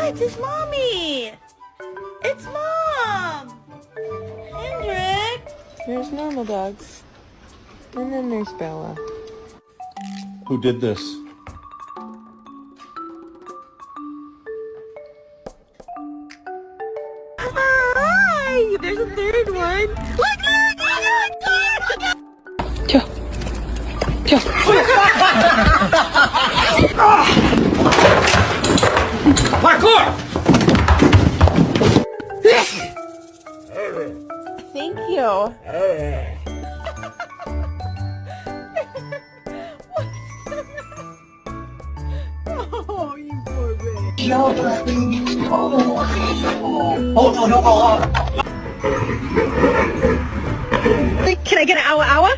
What? It's Mommy! It's Mom! Hendrik! There's normal dogs. And then there's Bella. Who did this? Hi! There's a third one. Look! Pyo. Pyo. Parkour! Thank you. Oh, you poor baby. Oh, no. Can I get an hour?